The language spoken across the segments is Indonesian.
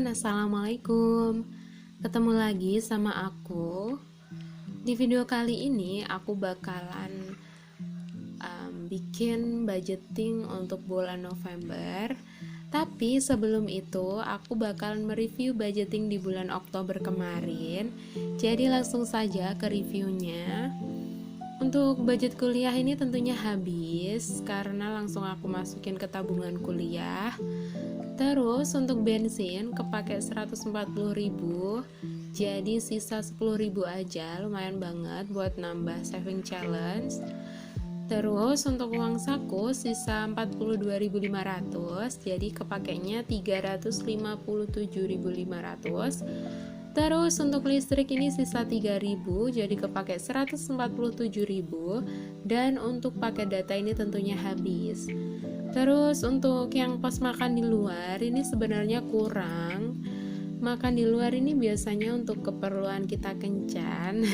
Assalamualaikum. Ketemu lagi sama aku. Di video kali ini aku bakalan bikin budgeting untuk bulan November. Tapi sebelum itu aku bakalan mereview budgeting di bulan Oktober kemarin. Jadi langsung saja ke reviewnya. Untuk budget kuliah ini tentunya habis karena langsung aku masukin ke tabungan kuliah. Terus untuk bensin kepake 140.000, jadi sisa 10.000 aja, lumayan banget buat nambah saving challenge. Terus untuk uang saku sisa 42.500, jadi kepakainya 357.500. Terus untuk listrik ini sisa 3.000, jadi kepake 147.000. Dan untuk paket data ini tentunya habis. Terus untuk yang pos makan di luar ini sebenarnya kurang. Makan di luar ini biasanya untuk keperluan kita kencan.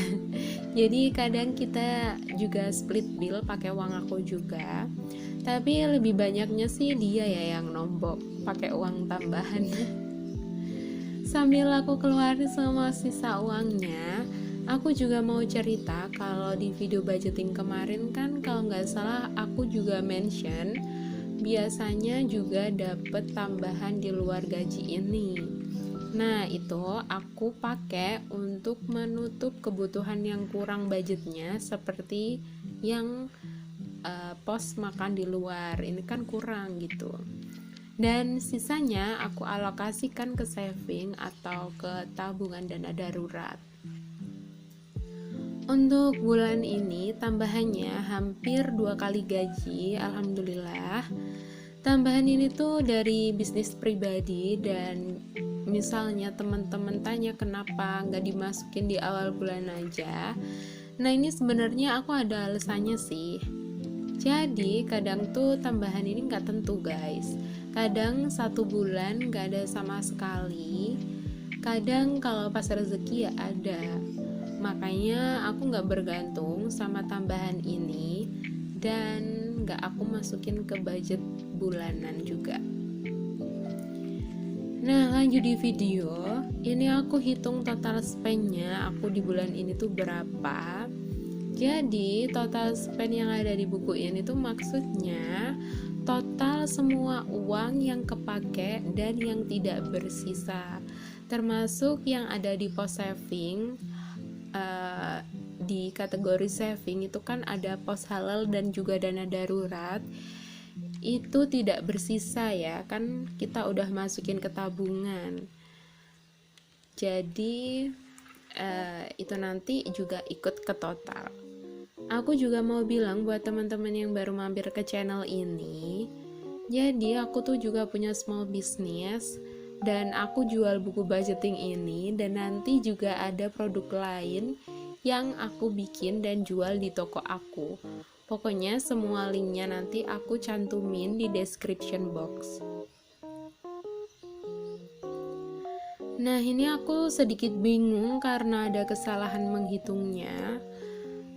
Jadi kadang kita juga split bill pakai uang aku juga. Tapi lebih banyaknya sih dia ya yang nombok pakai uang tambahan. Sambil aku keluarin semua sisa uangnya, aku juga mau cerita kalau di video budgeting kemarin kan kalau nggak salah aku juga mention biasanya juga dapet tambahan di luar gaji ini. Nah itu aku pakai untuk menutup kebutuhan yang kurang budgetnya, seperti yang pos makan di luar ini kan kurang gitu. Dan sisanya aku alokasikan ke saving atau ke tabungan dana darurat. Untuk bulan ini tambahannya hampir 2 kali gaji, alhamdulillah. Tambahan ini tuh dari bisnis pribadi, dan misalnya teman-teman tanya kenapa nggak dimasukin di awal bulan aja. Nah ini sebenarnya aku ada alasannya sih. Jadi kadang tuh tambahan ini nggak tentu guys. Kadang 1 bulan nggak ada sama sekali. Kadang kalau pas rezeki ya ada. Makanya aku nggak bergantung sama tambahan ini, dan nggak aku masukin ke budget bulanan juga. Nah lanjut di video. Ini aku hitung total spendnya aku di bulan ini tuh berapa. Jadi total spend yang ada di buku ini tuh maksudnya total semua uang yang kepake dan yang tidak bersisa, termasuk yang ada di pos saving. Di kategori saving itu kan ada pos halal dan juga dana darurat, itu tidak bersisa ya, kan kita udah masukin ke tabungan. Jadi itu nanti juga ikut ke total. Aku juga mau bilang buat teman-teman yang baru mampir ke channel ini, jadi aku tuh juga punya small business dan aku jual buku budgeting ini, dan nanti juga ada produk lain yang aku bikin dan jual di toko aku. Pokoknya semua linknya nanti aku cantumin di description box. Nah ini aku sedikit bingung karena ada kesalahan menghitungnya.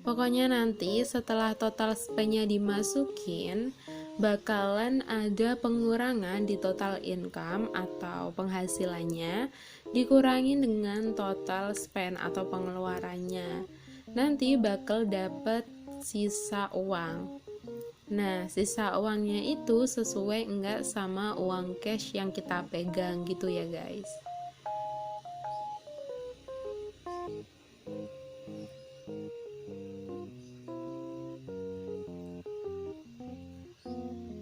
Pokoknya nanti setelah total spendnya dimasukin, bakalan ada pengurangan di total income atau penghasilannya, dikurangi dengan total spend atau pengeluarannya. Nanti bakal dapet sisa uang. Nah sisa uangnya itu sesuai enggak sama uang cash yang kita pegang gitu ya guys.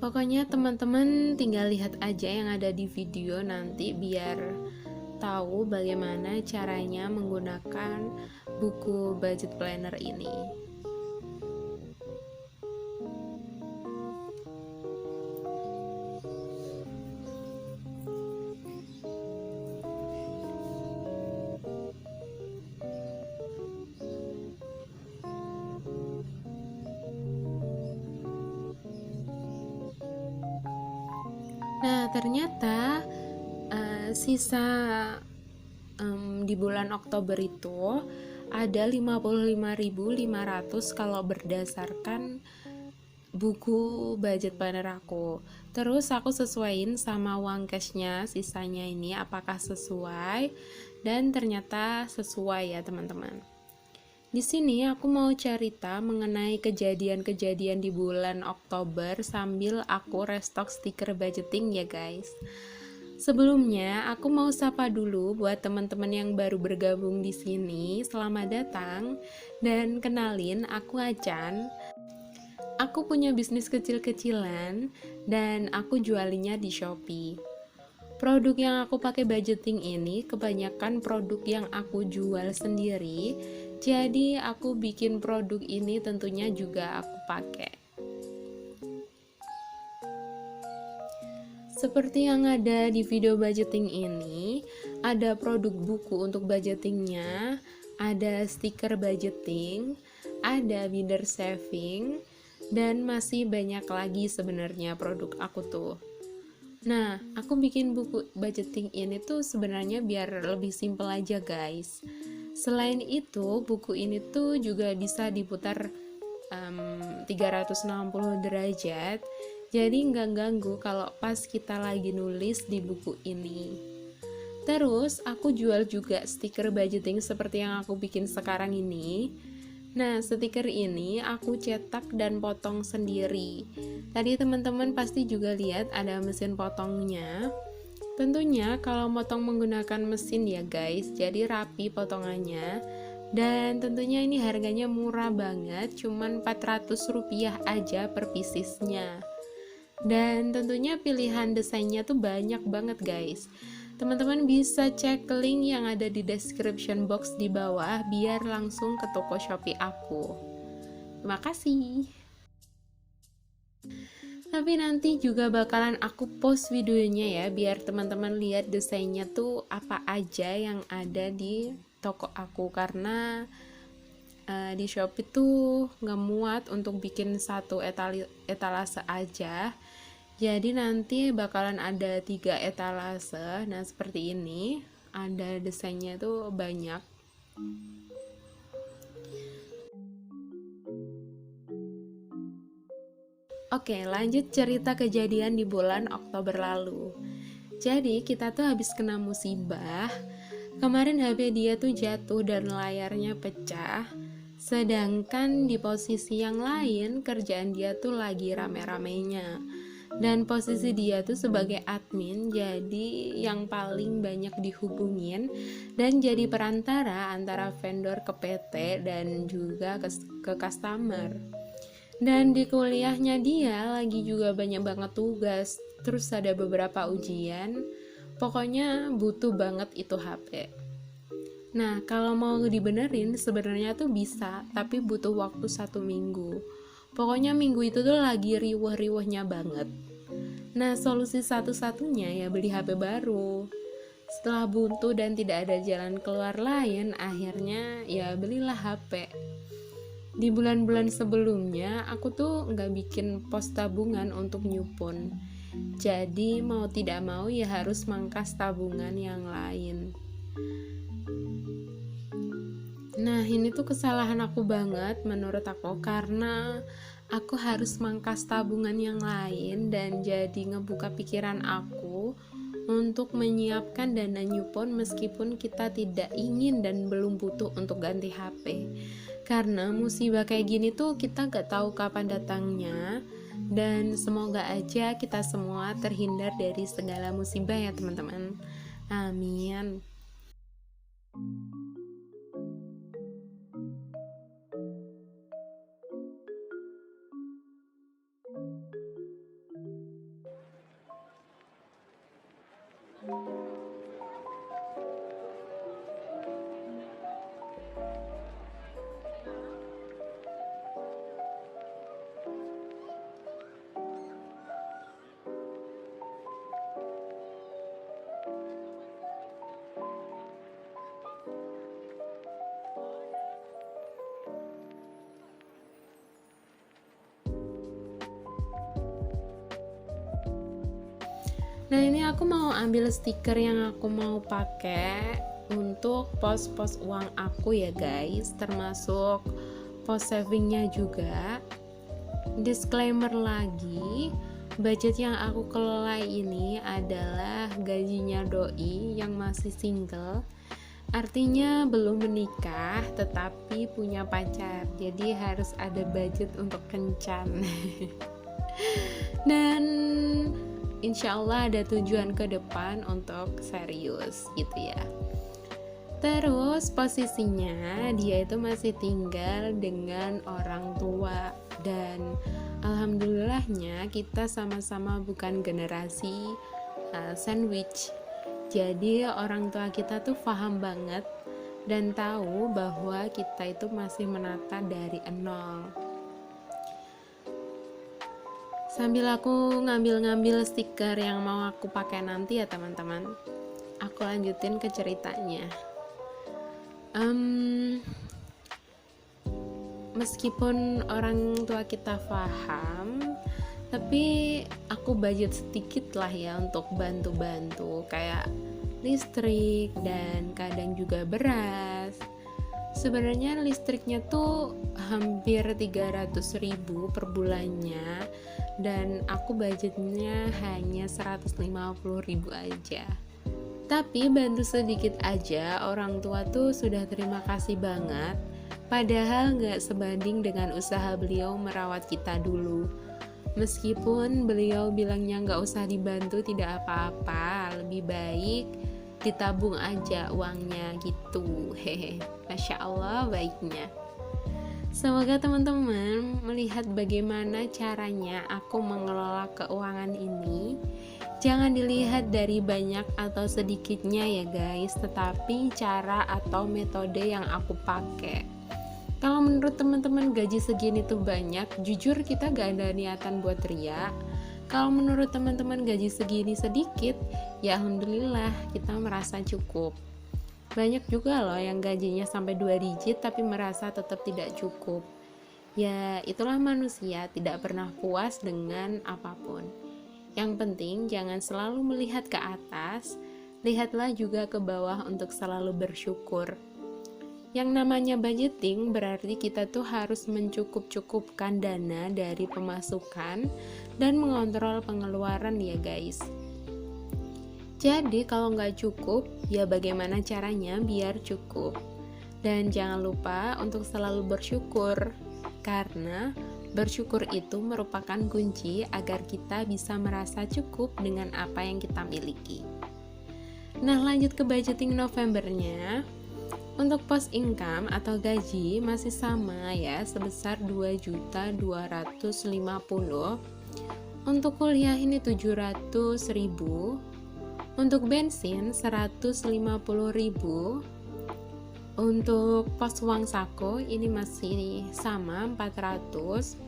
Pokoknya teman-teman tinggal lihat aja yang ada di video nanti biar tahu bagaimana caranya menggunakan buku budget planner ini. Nah ternyata sisa di bulan Oktober itu ada 55.500 kalau berdasarkan buku budget planner aku. Terus aku sesuaiin sama uang cashnya, sisanya ini apakah sesuai, dan ternyata sesuai ya teman-teman. Di sini aku mau cerita mengenai kejadian-kejadian di bulan Oktober sambil aku restock stiker budgeting ya guys. Sebelumnya, aku mau sapa dulu buat teman-teman yang baru bergabung di sini. Selamat datang dan kenalin, aku Acan. Aku punya bisnis kecil-kecilan dan aku jualinya di Shopee. Produk yang aku pakai budgeting ini kebanyakan produk yang aku jual sendiri. Jadi aku bikin produk ini tentunya juga aku pakai. Seperti yang ada di video budgeting ini, ada produk buku untuk budgetingnya, ada stiker budgeting, ada binder saving, dan masih banyak lagi sebenarnya produk aku tuh. Nah, aku bikin buku budgeting ini tuh sebenarnya biar lebih simple aja guys. Selain itu, buku ini tuh juga bisa diputar 360 derajat. Jadi nggak ganggu kalau pas kita lagi nulis di buku ini. Terus aku jual juga stiker budgeting seperti yang aku bikin sekarang ini. Nah, stiker ini aku cetak dan potong sendiri. Tadi teman-teman pasti juga lihat ada mesin potongnya. Tentunya kalau motong menggunakan mesin ya guys, jadi rapi potongannya. Dan tentunya ini harganya murah banget, cuman Rp400 aja per piecesnya. Dan tentunya pilihan desainnya tuh banyak banget guys. Teman-teman bisa cek link yang ada di description box di bawah biar langsung ke toko Shopee aku. Terima kasih. Tapi nanti juga bakalan aku post videonya ya biar teman-teman lihat desainnya tuh apa aja yang ada di toko aku, karena di Shopee tuh nggak muat untuk bikin satu etalase aja. Jadi nanti bakalan ada 3 etalase. Nah seperti ini, ada desainnya tuh banyak. Oke, lanjut cerita kejadian di bulan Oktober lalu. Jadi kita tuh habis kena musibah. Kemarin HP dia tuh jatuh dan layarnya pecah. Sedangkan di posisi yang lain kerjaan dia tuh lagi rame-ramenya. Dan posisi dia tuh sebagai admin, jadi yang paling banyak dihubungin dan jadi perantara antara vendor ke PT dan juga ke customer. Dan di kuliahnya dia lagi juga banyak banget tugas, terus ada beberapa ujian. Pokoknya butuh banget itu HP. Nah, kalau mau dibenerin sebenarnya tuh bisa, tapi butuh waktu 1 minggu. Pokoknya minggu itu tuh lagi riweh-riwehnya banget. Nah, solusi satu-satunya ya beli HP baru. Setelah buntu dan tidak ada jalan keluar lain, akhirnya ya belilah HP. Di bulan-bulan sebelumnya, aku tuh nggak bikin pos tabungan untuk nyupun. Jadi mau tidak mau ya harus mangkas tabungan yang lain. Nah, ini tuh kesalahan aku banget menurut aku, karena aku harus mangkas tabungan yang lain dan jadi ngebuka pikiran aku untuk menyiapkan dana nyupon meskipun kita tidak ingin dan belum butuh untuk ganti HP. Karena musibah kayak gini tuh kita gak tahu kapan datangnya, dan semoga aja kita semua terhindar dari segala musibah ya teman-teman. Amin. Nah, ini aku mau ambil stiker yang aku mau pakai untuk pos-pos uang aku ya guys, termasuk pos savingnya juga. Disclaimer lagi, budget yang aku kelola ini adalah gajinya doi yang masih single. Artinya belum menikah tetapi punya pacar. Jadi harus ada budget untuk kencan. Dan insya Allah ada tujuan ke depan untuk serius gitu ya. Terus posisinya dia itu masih tinggal dengan orang tua. Dan alhamdulillahnya kita sama-sama bukan generasi sandwich. Jadi orang tua kita tuh paham banget dan tahu bahwa kita itu masih menata dari nol. Sambil aku ngambil-ngambil stiker yang mau aku pakai nanti ya teman-teman, aku lanjutin ke ceritanya. Meskipun orang tua kita paham, tapi aku budget sedikit lah ya untuk bantu-bantu kayak listrik dan kadang juga beras. Sebenarnya listriknya tuh hampir 300.000 per bulannya dan aku budgetnya hanya 150.000 aja. Tapi bantu sedikit aja orang tua tuh sudah terima kasih banget, padahal gak sebanding dengan usaha beliau merawat kita dulu. Meskipun beliau bilangnya nggak usah dibantu tidak apa-apa, lebih baik ditabung aja uangnya gitu. Hehe, Masya Allah baiknya. Semoga teman-teman melihat bagaimana caranya aku mengelola keuangan ini. Jangan dilihat dari banyak atau sedikitnya ya guys, tetapi cara atau metode yang aku pakai. Kalau menurut teman-teman gaji segini tuh banyak, jujur kita gak ada niatan buat riak. Kalau menurut teman-teman gaji segini sedikit, ya alhamdulillah kita merasa cukup. Banyak juga loh yang gajinya sampai 2 digit tapi merasa tetap tidak cukup. Ya itulah manusia, tidak pernah puas dengan apapun. Yang penting jangan selalu melihat ke atas, lihatlah juga ke bawah untuk selalu bersyukur. Yang namanya budgeting berarti kita tuh harus mencukup-cukupkan dana dari pemasukan dan mengontrol pengeluaran ya guys. Jadi kalau nggak cukup, ya bagaimana caranya biar cukup. Dan jangan lupa untuk selalu bersyukur, karena bersyukur itu merupakan kunci agar kita bisa merasa cukup dengan apa yang kita miliki. Nah lanjut ke budgeting Novembernya. Untuk pos income atau gaji masih sama ya, sebesar 2.250. Untuk kuliah ini 700.000. Untuk bensin 150.000. Untuk pos uang saku ini masih sama 400.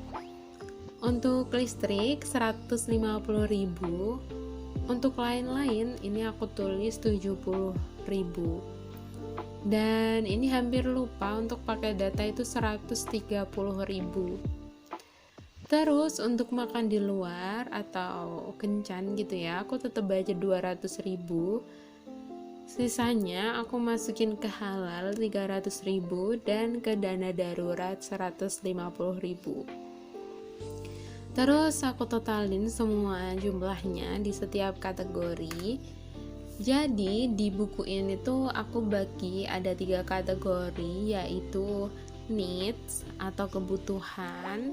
Untuk listrik 150.000. Untuk lain-lain ini aku tulis 70.000. Dan ini hampir lupa untuk pakai data itu 130.000. Terus untuk makan di luar atau kencan gitu ya, aku tetap budget 200.000. Sisanya aku masukin ke halal 300.000 dan ke dana darurat 150.000. Terus aku totalin semua jumlahnya di setiap kategori. Jadi di buku ini tuh aku bagi ada 3 kategori, yaitu needs atau kebutuhan,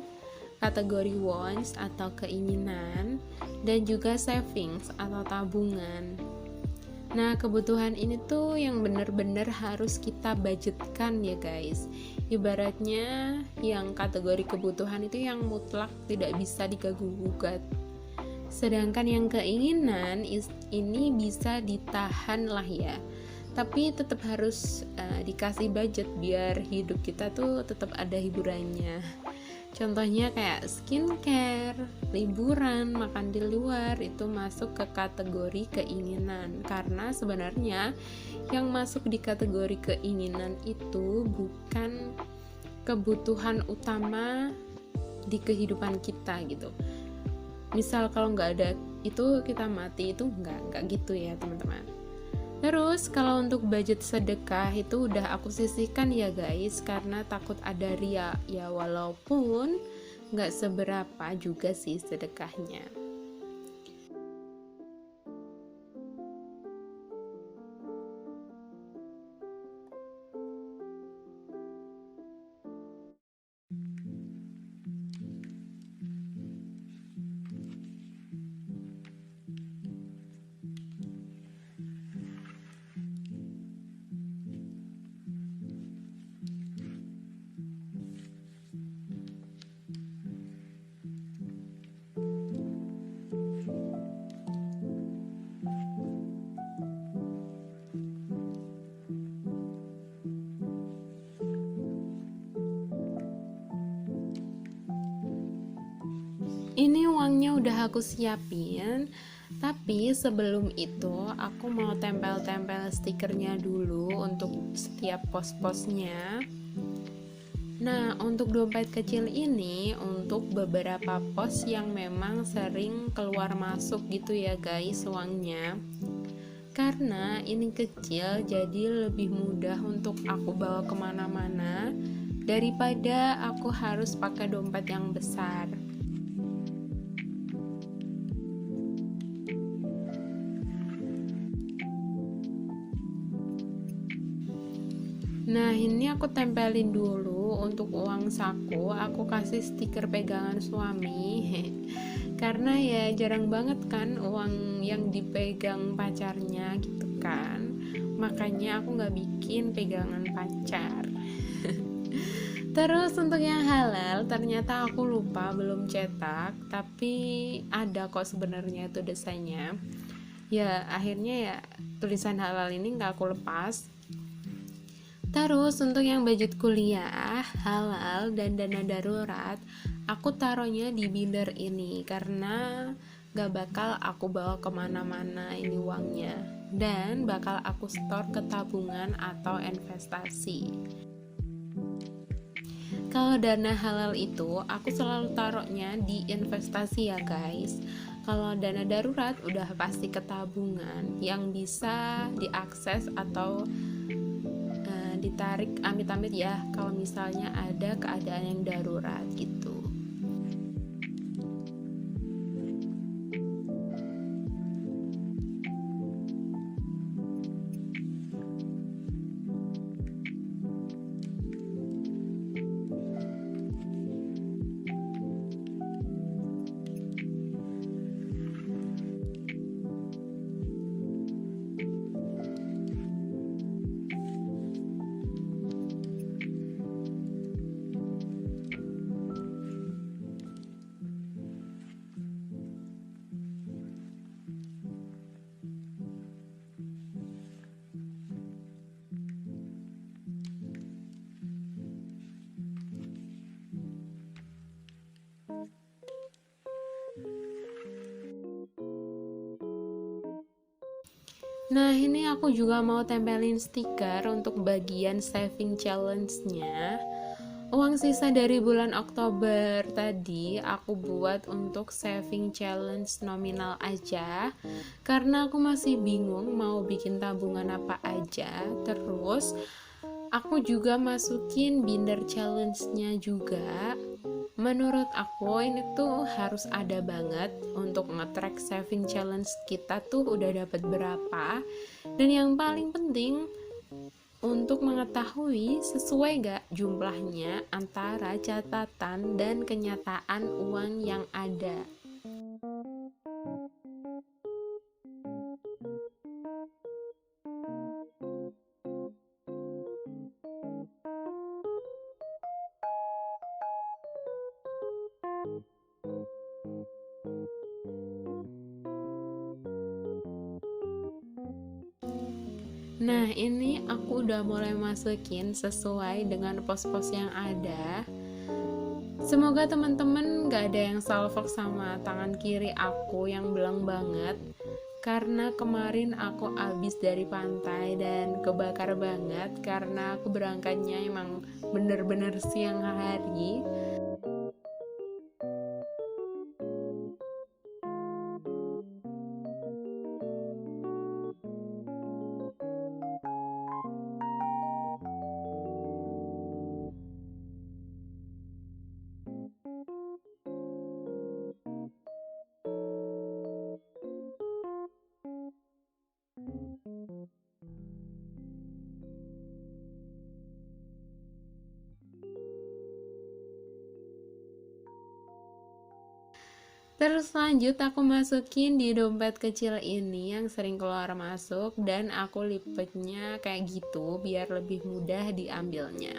kategori wants atau keinginan, dan juga savings atau tabungan. Nah kebutuhan ini tuh yang bener-bener harus kita budgetkan ya guys. Ibaratnya yang kategori kebutuhan itu yang mutlak tidak bisa diganggu-gugat. Sedangkan yang keinginan ini bisa ditahan lah ya, tapi tetap harus dikasih budget biar hidup kita tuh tetap ada hiburannya. Contohnya kayak skincare, liburan, makan di luar itu masuk ke kategori keinginan. Karena sebenarnya yang masuk di kategori keinginan itu bukan kebutuhan utama di kehidupan kita gitu. Misal kalau nggak ada itu kita mati, itu nggak gitu ya teman-teman. Terus kalau untuk budget sedekah itu udah aku sisihkan ya guys, karena takut ada ria ya, walaupun nggak seberapa juga sih sedekahnya. Ini uangnya udah aku siapin, tapi sebelum itu aku mau tempel-tempel stikernya dulu untuk setiap pos-posnya. Nah, untuk dompet kecil ini untuk beberapa pos yang memang sering keluar masuk gitu ya guys uangnya. Karena ini kecil jadi lebih mudah untuk aku bawa kemana-mana daripada aku harus pakai dompet yang besar. Nah, ini aku tempelin dulu untuk uang saku, aku kasih stiker pegangan suami. Karena ya jarang banget kan uang yang dipegang pacarnya gitu kan. Makanya aku nggak bikin pegangan pacar. Terus untuk yang halal, ternyata aku lupa belum cetak, tapi ada kok sebenarnya itu desainnya. Ya akhirnya ya tulisan halal ini nggak aku lepas. Terus untuk yang budget kuliah, halal, dan dana darurat, aku taruhnya di binder ini karena gak bakal aku bawa kemana-mana ini uangnya, dan bakal aku store ke tabungan atau investasi. Kalau dana halal itu aku selalu taruhnya di investasi ya guys. Kalau dana darurat udah pasti ke tabungan yang bisa diakses atau ditarik amit-amit ya kalau misalnya ada keadaan yang darurat gitu. Nah, ini aku juga mau tempelin stiker untuk bagian saving challenge-nya. Uang sisa dari bulan Oktober tadi aku buat untuk saving challenge nominal aja karena aku masih bingung mau bikin tabungan apa aja. Terus aku juga masukin binder challenge-nya juga. Menurut aku ini tuh harus ada banget untuk nge-track saving challenge kita tuh udah dapat berapa. Dan yang paling penting untuk mengetahui sesuai gak jumlahnya antara catatan dan kenyataan uang yang ada. Nah, ini aku udah mulai masukin sesuai dengan pos-pos yang ada. Semoga teman-teman gak ada yang salfok sama tangan kiri aku yang belang banget. Karena kemarin aku abis dari pantai dan kebakar banget karena aku berangkatnya emang bener-bener siang hari. Terus lanjut aku masukin di dompet kecil ini yang sering keluar masuk, dan aku lipetnya kayak gitu biar lebih mudah diambilnya.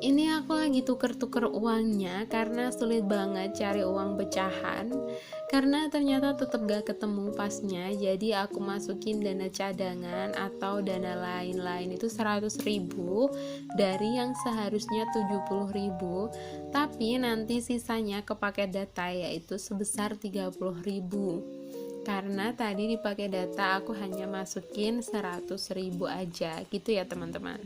Ini aku lagi tuker-tuker uangnya karena sulit banget cari uang pecahan, karena ternyata tetap gak ketemu pasnya. Jadi aku masukin dana cadangan atau dana lain-lain itu 100.000 dari yang seharusnya 70.000, tapi nanti sisanya kepake data yaitu sebesar 30.000. Karena tadi dipakai data aku hanya masukin 100.000 aja gitu ya teman-teman.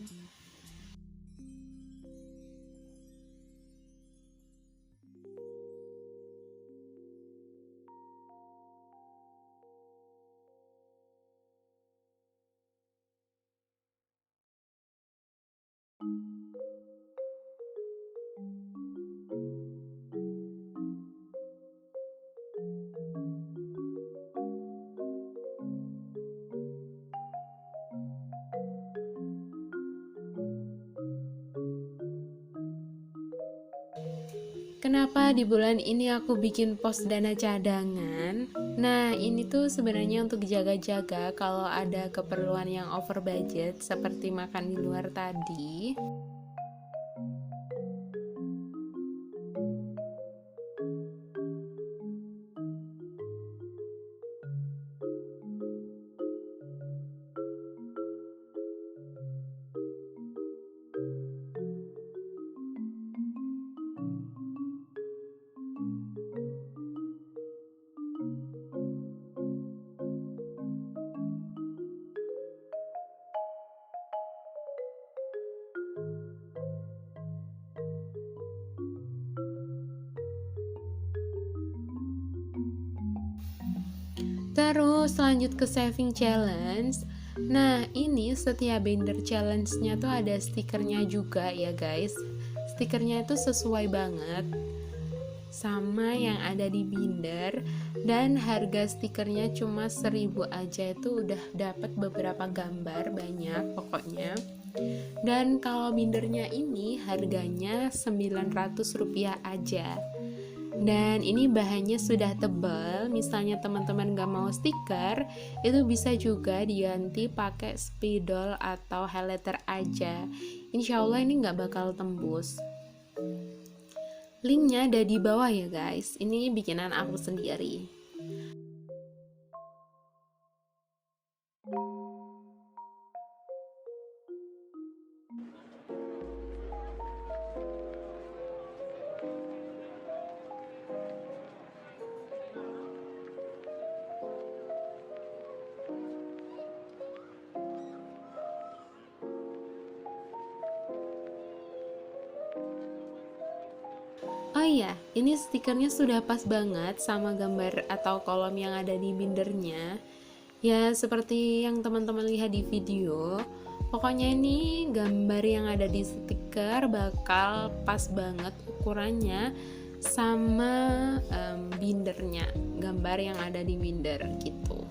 Kenapa di bulan ini aku bikin pos dana cadangan? Nah, ini tuh sebenarnya untuk jaga-jaga kalau ada keperluan yang over budget seperti makan di luar tadi. Terus lanjut ke saving challenge. Nah, ini setiap binder challenge-nya tuh ada stikernya juga ya guys. Stikernya itu sesuai banget sama yang ada di binder, dan harga stikernya cuma 1.000 aja itu udah dapat beberapa gambar banyak pokoknya. Dan kalau bindernya ini harganya Rp900 aja. Dan ini bahannya sudah tebal, misalnya teman-teman gak mau stiker, itu bisa juga diganti pakai spidol atau highlighter aja. Insya Allah ini gak bakal tembus. Linknya ada di bawah ya guys, ini bikinan aku sendiri. Oh iya, ini stikernya sudah pas banget sama gambar atau kolom yang ada di bindernya. Ya, seperti yang teman-teman lihat di video. Pokoknya ini gambar yang ada di stiker bakal pas banget ukurannya sama bindernya, gambar yang ada di binder gitu.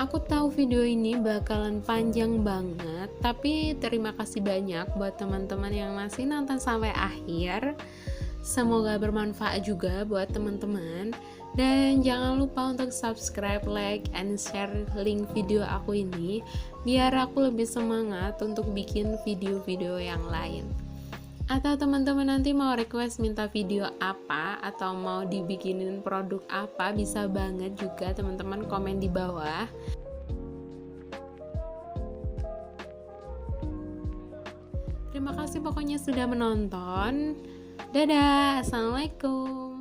Aku tahu video ini bakalan panjang banget, tapi terima kasih banyak buat teman-teman yang masih nonton sampai akhir. Semoga bermanfaat juga buat teman-teman. Dan jangan lupa untuk subscribe, like, and share link video aku ini biar aku lebih semangat untuk bikin video-video yang lain. Atau teman-teman nanti mau request minta video apa atau mau dibikinin produk apa, bisa banget juga teman-teman komen di bawah. Terima kasih pokoknya sudah menonton. Dadah, assalamualaikum.